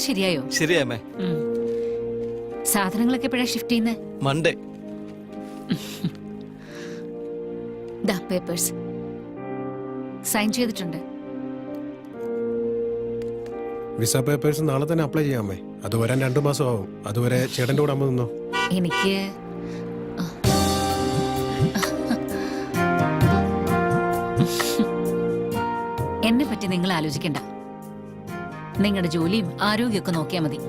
ശരിയായോ? ശരിയാമേ. സാധനങ്ങളൊക്കെ എപ്പോഴാ ഷിഫ്റ്റ് ചെയ്യുന്നത്? മൺഡേ. ദാ പേപ്പേഴ്സ് സൈൻ ചെയ്തിട്ടുണ്ട്. വിസ പേപ്പേഴ്സ് നാളെ തന്നെ അപ്ലൈ ചെയ്യാമേ. അത് വരാൻ 2 മാസം ആവും. അതുവരെ ചേട്ടൻ്റെ കൂടെ അമ്മ നിന്നോ. എനിക്ക് എന്നെ പറ്റി നിങ്ങൾ ആലോചിക്കണ്ട. നിങ്ങളുടെ ജോലിയും ആരോഗ്യമൊക്കെ നോക്കിയാൽ മതി.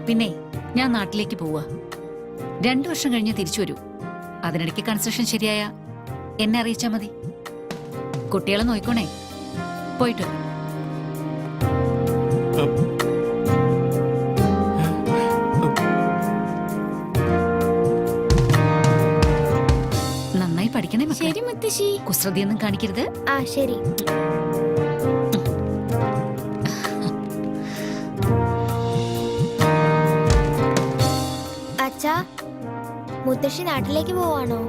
പിന്നെ ഞാൻ നാട്ടിലേക്ക് പോവാ. 2 വർഷം കഴിഞ്ഞ് തിരിച്ചു വരൂ. അതിനിടയ്ക്ക് കൺസ്ട്രക്ഷൻ ശരിയായ എന്നെ അറിയിച്ചാ മതി. കുട്ടികളെ നോക്കണേ. പോയിട്ട് വരാം. നന്നായി പഠിക്കണേ മക്കളെ. ശരി മുത്തശ്ശി. കുസൃതിയൊന്നും കാണിക്കരുത്. ആ ശരി. അച്ഛാ, മുത്തശ്ശി നാട്ടിലേക്ക് പോവാണോ?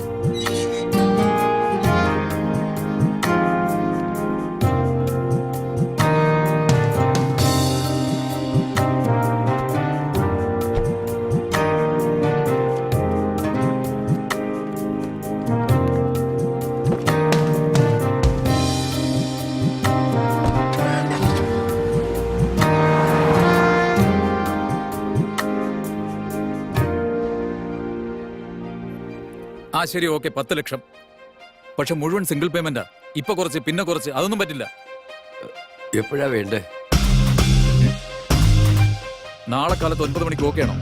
ആ ശരി, ഓക്കെ, 10 ലക്ഷം. പക്ഷെ മുഴുവൻ സിംഗിൾ പേയ്മെന്റാ. ഇപ്പൊ കുറച്ച് പിന്നെ കുറച്ച്, അതൊന്നും പറ്റില്ല. എപ്പോഴാ വേണ്ടേ? നാളെ കാലത്ത് 9 മണിക്ക് ഓക്കെ ആണോ?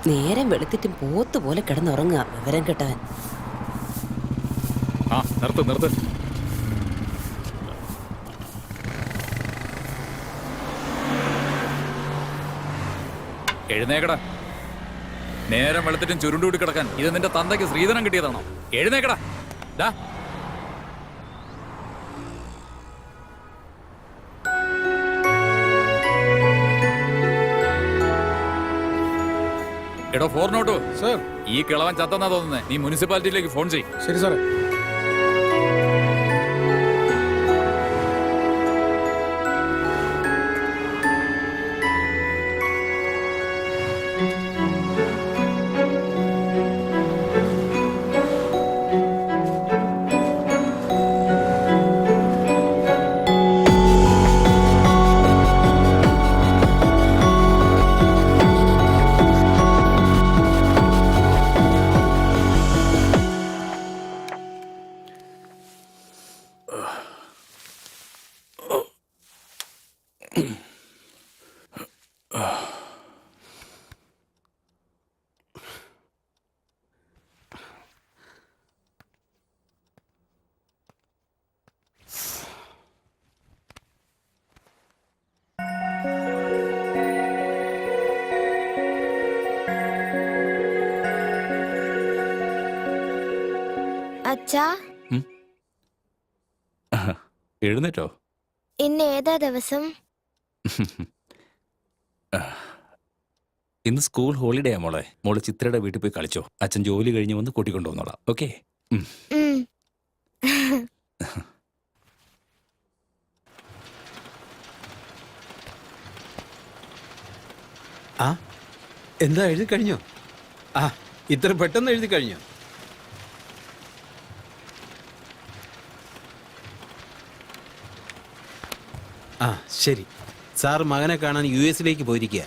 നേരം വെളുത്തിട്ടും പോത്തുപോലെ കിടന്നുറങ്ങുക വിവരം കെട്ടവൻ. ആ നിർത്ത് നിർത്ത്. എഴുന്നേക്കടാ. നേരം വെളുത്തിട്ടും ചുരുണ്ടുകൂടി കിടക്കാൻ ഇത് നിന്റെ തന്തയ്ക്ക് ശ്രീധനം കിട്ടിയതാണോ? എഴുന്നേക്കടാ. ഡാ. എടോ ഫോർനോട്ടു, സാർ. ഈ കിളവൻ ചത്തെന്നാ തോന്നുന്നേ. നീ മുനിസിപ്പാലിറ്റിയിലേക്ക് ഫോൺ ചെയ്യും. ശരി സാറേ. അച്ഛാ, എഴുന്നേറ്റോ? ഇന്ന് ഏതാ ദിവസം? ഇന്ന് സ്കൂൾ ഹോളിഡേയാ മോളെ. മോള് ചിത്രയുടെ വീട്ടിൽ പോയി കളിച്ചോ. അച്ഛൻ ജോലി കഴിഞ്ഞ് വന്ന് കൂട്ടിക്കൊണ്ടുവന്നോളാം. ഓക്കെ? ഉം. ആ എന്താ എഴുതി കഴിഞ്ഞോ? ആ ഇത്ര പെട്ടെന്ന് എഴുതി കഴിഞ്ഞോ? ആ ശരി. സാർ മകനെ കാണാൻ US പോയിരിക്കുക.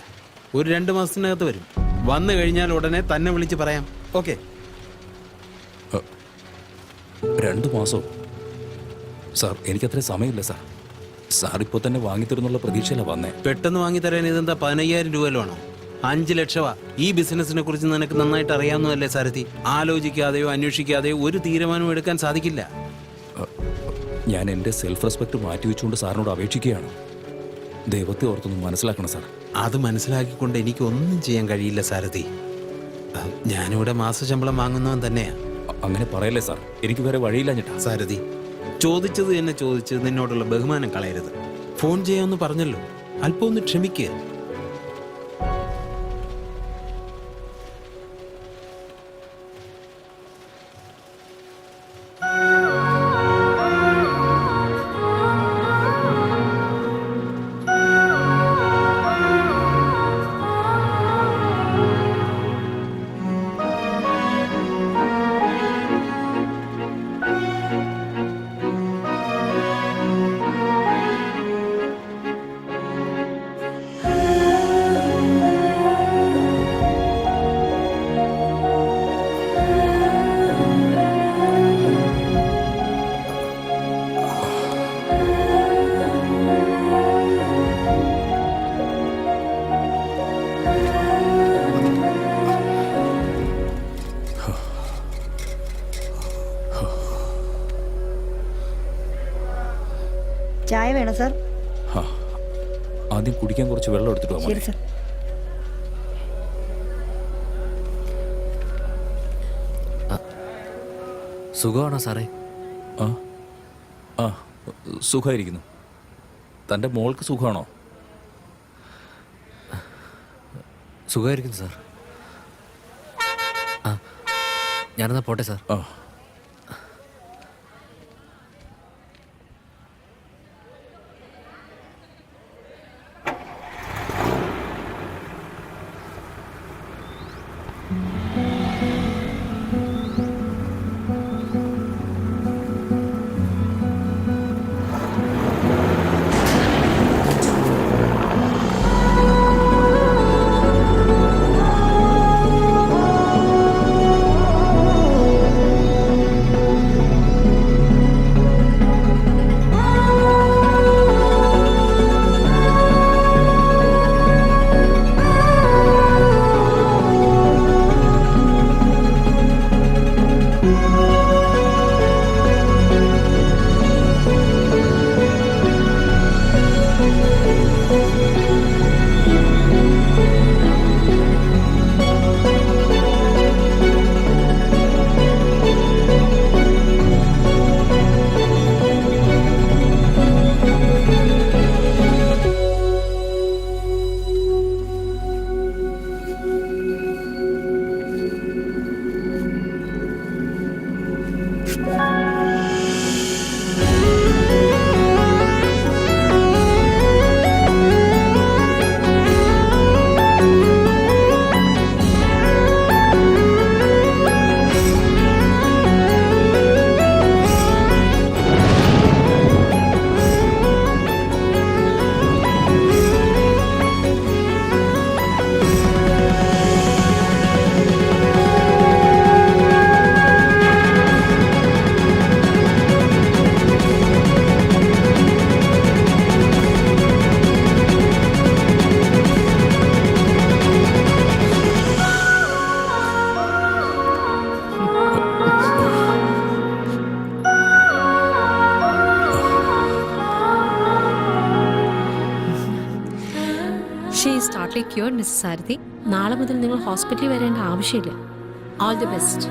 ഒരു 2 മാസത്തിനകത്ത് വരും. വന്നു കഴിഞ്ഞാൽ ഉടനെ തന്നെ വിളിച്ച് പറയാം. ഓക്കെ? 2 മാസോ? സാർ എനിക്കത്ര സമയമില്ല സാർ. സാർ ഇപ്പോൾ തന്നെ വാങ്ങിത്തരുന്നുള്ള പ്രതീക്ഷയില വന്നേ. പെട്ടെന്ന് വാങ്ങിത്തരാൻ ഇതെന്താ 15,000 രൂപയിലോ ആണോ? 5 ലക്ഷമാ. ഈ ബിസിനസിനെ കുറിച്ച് നിനക്ക് നന്നായിട്ട് അറിയാവുന്നതല്ലേ സാരഥി? ആലോചിക്കാതെയോ അന്വേഷിക്കാതെയോ ഒരു തീരുമാനവും എടുക്കാൻ സാധിക്കില്ല. ഞാൻ എൻ്റെ സെൽഫ് റെസ്പെക്ട് മാറ്റിവെച്ചുകൊണ്ട് സാറിനോട് അപേക്ഷിക്കുകയാണ്. ദൈവത്തെ ഓർത്തൊന്നും മനസ്സിലാക്കണം സാർ. അത് മനസ്സിലാക്കിക്കൊണ്ട് എനിക്ക് ഒന്നും ചെയ്യാൻ കഴിയില്ല സാരഥി. ഞാനിവിടെ മാസശമ്പളം വാങ്ങുന്നവൻ തന്നെയാ. അങ്ങനെ പറയല്ലേ സാർ. എനിക്ക് വേറെ വഴിയില്ല ഞെട്ടാ. സാരഥി, ചോദിച്ചത് എന്നെ ചോദിച്ച് നിന്നോടുള്ള ബഹുമാനം കളയരുത്. ഫോൺ ചെയ്യാമെന്ന് പറഞ്ഞല്ലോ, അല്പം ഒന്ന് ക്ഷമിക്കുക. ചായ വേണം സാർ? ആദ്യം കുടിക്കാൻ കുറച്ച് വെള്ളം എടുത്തിട്ട് വാ. ശരി സാർ. സുഖമാണോ സാറേ? ആ ആ സുഖമായിരിക്കുന്നു. തൻ്റെ മോൾക്ക് സുഖമാണോ? സുഖമായിരിക്കുന്നു സാർ. ആ ഞാനെന്നാ പോട്ടെ സാർ. ആ കംപ്ലീറ്റ്ലി ക്യൂർഡ് മിസ്സസ് സാരഥി. നാളെ മുതൽ നിങ്ങൾ ഹോസ്പിറ്റലിൽ വരേണ്ട ആവശ്യമില്ല. All the best.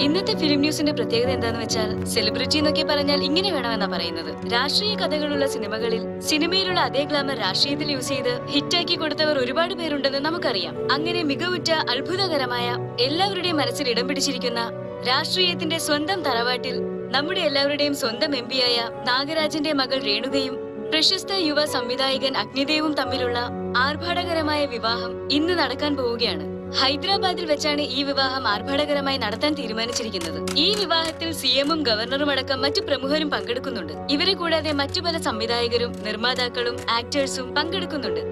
ഇന്നത്തെ ഫിലിം ന്യൂസിന്റെ പ്രത്യേകത എന്താന്ന് വെച്ചാൽ സെലിബ്രിറ്റി എന്നൊക്കെ പറഞ്ഞാൽ ഇങ്ങനെ വേണമെന്നാ പറയുന്നത്. രാഷ്ട്രീയ കഥകളുള്ള സിനിമകളിൽ സിനിമയിലുള്ള അതേ ഗ്ലാമർ രാഷ്ട്രീയത്തിൽ യൂസ് ചെയ്ത് ഹിറ്റാക്കി കൊടുത്തവർ ഒരുപാട് പേരുണ്ടെന്ന് നമുക്കറിയാം. അങ്ങനെ മികവുറ്റ അത്ഭുതകരമായ എല്ലാവരുടെയും മനസ്സിൽ ഇടം പിടിച്ചിരിക്കുന്ന രാഷ്ട്രീയത്തിന്റെ സ്വന്തം തറവാട്ടിൽ നമ്മുടെ എല്ലാവരുടെയും സ്വന്തം എം പിയായ നാഗരാജന്റെ മകൾ രേണുകയും പ്രശസ്ത യുവ സംവിധായകൻ അഗ്നിദേവും തമ്മിലുള്ള ആർഭാടകരമായ വിവാഹം ഇന്ന് നടക്കാൻ പോവുകയാണ്. ഹൈദരാബാദിൽ വെച്ചാണ് ഈ വിവാഹം ആർഭാടകരമായി നടത്താൻ തീരുമാനിച്ചിരിക്കുന്നത്. ഈ വിവാഹത്തിൽ സിഎമ്മും ഗവർണറും അടക്കം മറ്റു പ്രമുഖരും പങ്കെടുക്കുന്നുണ്ട്. ഇവരെ കൂടാതെ മറ്റു പല സംവിധായകരും നിർമ്മാതാക്കളും ആക്ടേഴ്സും പങ്കെടുക്കുന്നുണ്ട്.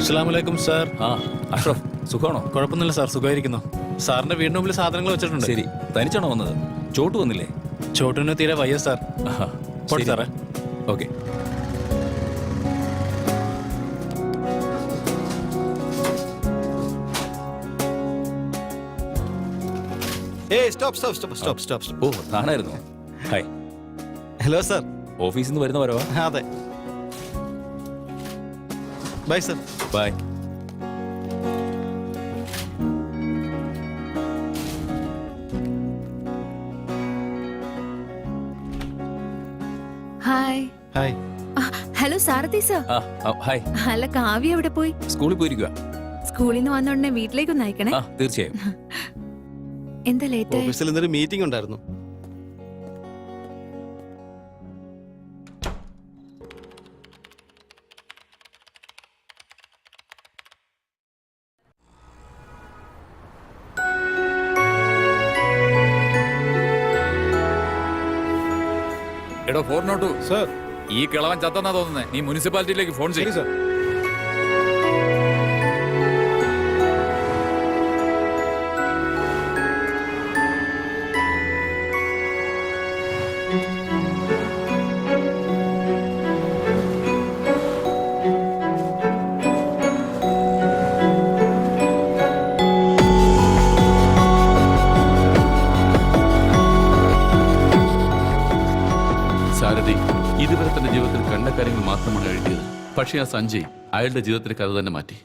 അസ്സലാമലൈക്കും സാർ. ആ അഷ്റഫ്, സുഖമാണോ? കുഴപ്പമൊന്നുമില്ല സാർ, സുഖമായിരിക്കുന്നു. സാറിന്റെ വീടിന് മുമ്പിൽ സാധനങ്ങൾ വെച്ചിട്ടുണ്ട്. ശരി, തനിച്ചാണോ വന്നത്? ചോട്ട് വന്നില്ലേ? ചോട്ടിന് തീരെ വയ്യ സാർ. പോട്ടെ സാറേ. ഓക്കെ. ഓ, താനായിരുന്നു. ഹായ്. Hello sir. ഓഫീസിൽ നിന്ന് വരുന്ന വരവാ? അതെ. Bye sir. Bye. Hi. Hi. Hello Sarathi sir. Hi. അല്ല, കാവ്യ എവിടെ പോയി? സ്കൂളിൽ പോയിരിക്കുക. സ്കൂളിൽ നിന്ന് വന്നോടനെ വീട്ടിലേക്ക് ഒന്ന് അയക്കണേ. തീർച്ചയായും. എന്താ ലേറ്റ് ആയി? ഓഫീസിൽ ഇന്നൊരു മീറ്റിംഗ് ഉണ്ടായിരുന്നു. എടോ 402 സർ. ഈ കിളവൻ ചത്തെന്നാ തോന്നുന്നേ. നീ മുനിസിപ്പാലിറ്റിയിലേക്ക് ഫോൺ ശരി ചെയ്യും. സർ. സാരഥി ഇതുവരെ തന്റെ ജീവിതത്തിൽ കണ്ട കാര്യങ്ങൾ മാത്രമാണ് എഴുതിയത്. പക്ഷേ ആ സഞ്ജയ് അയാളുടെ ജീവിതത്തിലെ കഥ തന്നെ മാറ്റി.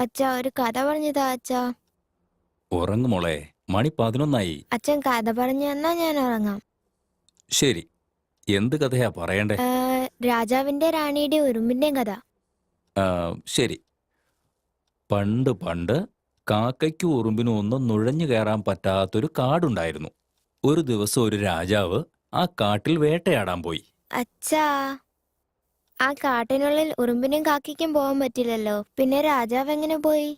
അച്ഛാ, ഒരു കഥ പറഞ്ഞതാ അച്ഛാ. ഉറങ്ങുമോളെ, മണി 11 അച്ഛൻ കഥ പറഞ്ഞു തന്നാ ഞാൻ ഉറങ്ങാം. ശരി, എന്ത് കഥയാ പറയണ്ടേ? രാജാവിന്റെ റാണിയുടെ ഉറുമ്പിന്റെയും കഥ. ശരി. പണ്ട് പണ്ട് കാക്കയ്ക്കും ഉറുമ്പിനും ഒന്നും നുഴഞ്ഞു കയറാൻ പറ്റാത്തൊരു കാടുണ്ടായിരുന്നു. ഒരു ദിവസം ഒരു രാജാവ് ആ കാട്ടിൽ വേട്ടയാടാൻ പോയി. അച്ഛാ, ആ കാട്ടിനുള്ളിൽ ഉറുമ്പിനും കാക്കയ്ക്കും പോകാൻ പറ്റില്ലല്ലോ. പിന്നെ രാജാവ് എങ്ങനെ പോയി?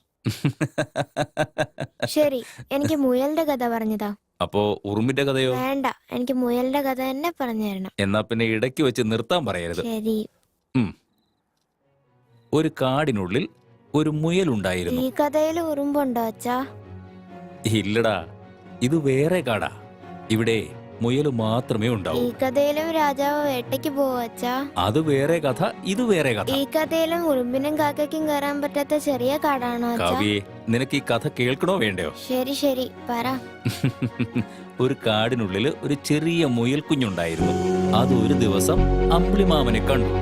ശരി, എനിക്ക് മുയലിന്റെ കഥ പറഞ്ഞതാ. അപ്പോ ഉറുമ്പിന്റെ കഥയോ? വേണ്ട, എനിക്ക് മുയലിന്റെ കഥ തന്നെ പറഞ്ഞു തരണം. എന്നാ പിന്നെ ഇടയ്ക്ക് വെച്ച് നിർത്താൻ പറയരുത്. ശരി. ഒരു കാടിനുള്ളിൽ ഒരു മുയലുണ്ടായിരുന്നു. ഈ കഥയിൽ ഉറുമ്പുണ്ടോ അച്ഛാ? ഇല്ലടാ, ഇത് വേറെ കാടാ. ഇവിടെ മുയല് മാത്രമേ ഉണ്ടാവൂ. ഈ കഥയിലും രാജാവ് വേട്ടയ്ക്ക് പോവോ അച്ഛാ? അത് വേറെ കഥ, ഇത് വേറെ കഥ. ഈ കഥയിലും ഉറുമ്പിനും കാക്കയ്ക്കും കയറാൻ പറ്റാത്ത ചെറിയ കാടാണോ അച്ഛാ? കവിയെ, നിനക്ക് ഈ കഥ കേൾക്കണോ വേണ്ടയോ? ശരി ശരി, പറ. ഒരു കാടിനുള്ളിൽ ഒരു ചെറിയ മുയൽ കുഞ്ഞുണ്ടായിരുന്നു. അത് ഒരു ദിവസം അമ്പിളിമാമനെ കണ്ടു.